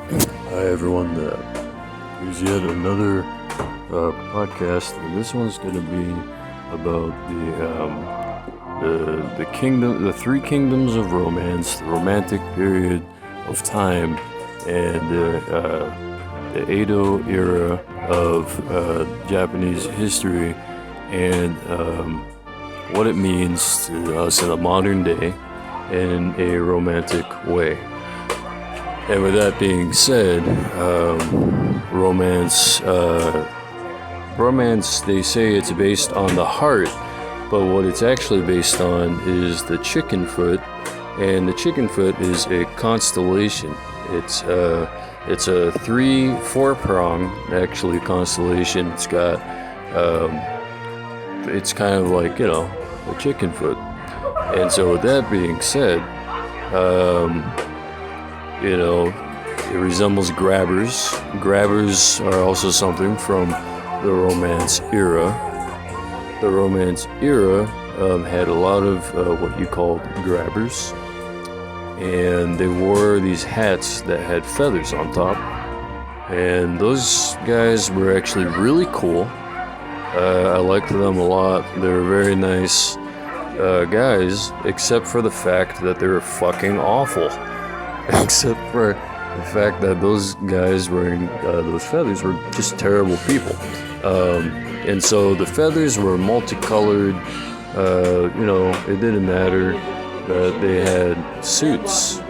Hi everyone, here's yet another podcast, and this one's going to be about the three kingdoms of romance, the romantic period of time, and the Edo era of Japanese history, and what it means to us in the modern day in a romantic way. And with that being said, romance, they say it's based on the heart, but what it's actually based on is the chicken foot, and the chicken foot is a constellation. It's a 4-prong actually constellation. It's got, it's kind of like, a chicken foot. And so with that being said, it resembles grabbers. Grabbers are also something from the Romance era. The Romance era had a lot of what you called grabbers, and they wore these hats that had feathers on top, and those guys were actually really cool. I liked them a lot. They were very nice guys, except for the fact that they were fucking awful. Except for the fact that those guys wearing those feathers were just terrible people. And so the feathers were multicolored. It didn't matter that they had suits,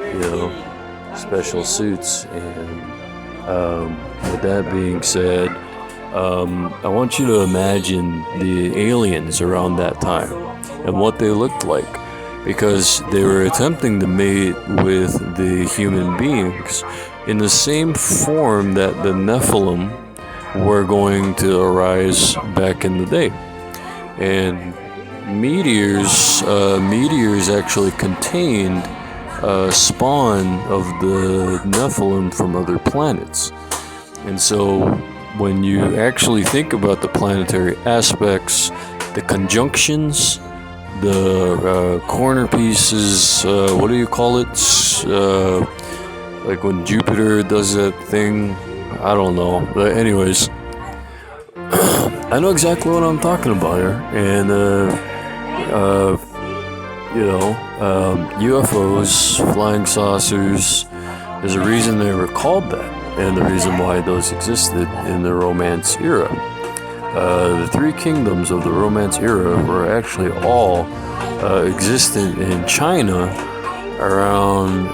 special suits. And with that being said, I want you to imagine the aliens around that time and what they looked like, because they were attempting to mate with the human beings in the same form that the Nephilim were going to arise back in the day. And meteors actually contained spawn of the Nephilim from other planets. And so when you actually think about the planetary aspects, the conjunctions, the corner pieces, what do you call it? Like when Jupiter does that thing, I don't know. But anyways, I know exactly what I'm talking about here. And, UFOs, flying saucers, there's a reason they were called that, and the reason why those existed in the Romance era. The three kingdoms of the Romance era were actually all existent in China around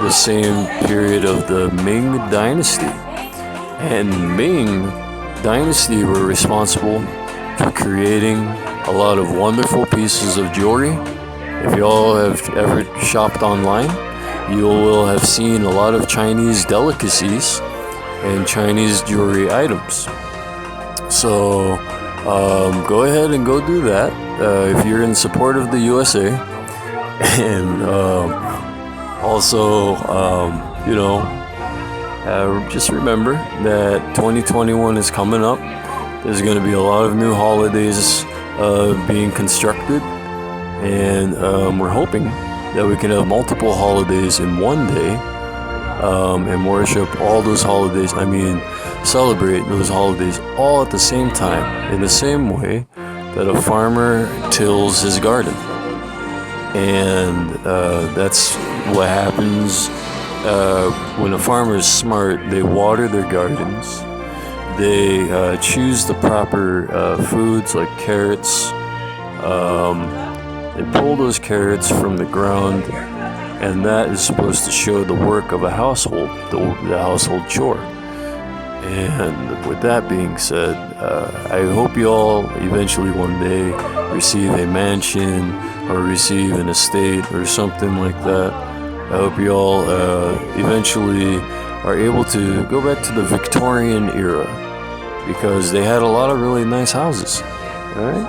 the same period of the Ming Dynasty. And Ming Dynasty were responsible for creating a lot of wonderful pieces of jewelry. If y'all have ever shopped online, you will have seen a lot of Chinese delicacies and Chinese jewelry items. So go ahead and go do that if you're in support of the USA. And also, just remember that 2021 is coming up. There's going to be a lot of new holidays being constructed, and we're hoping that we can have multiple holidays in one day and worship all those holidays. Celebrate those holidays all at the same time, in the same way that a farmer tills his garden. And that's what happens when a farmer is smart. They water their gardens. They choose the proper foods like carrots. They pull those carrots from the ground, and that is supposed to show the work of a household, the household chore. And with that being said, I hope you all eventually one day receive a mansion or receive an estate or something like that. I hope you all eventually are able to go back to the Victorian era, because they had a lot of really nice houses. All right?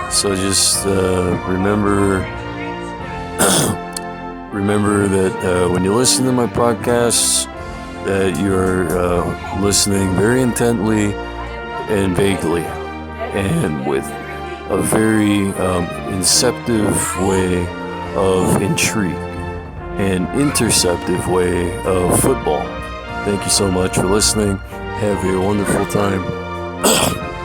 So just remember that when you listen to my podcasts, that you're listening very intently and vaguely, and with a very inceptive way of intrigue, an interceptive way of football. Thank you so much for listening. Have a wonderful time.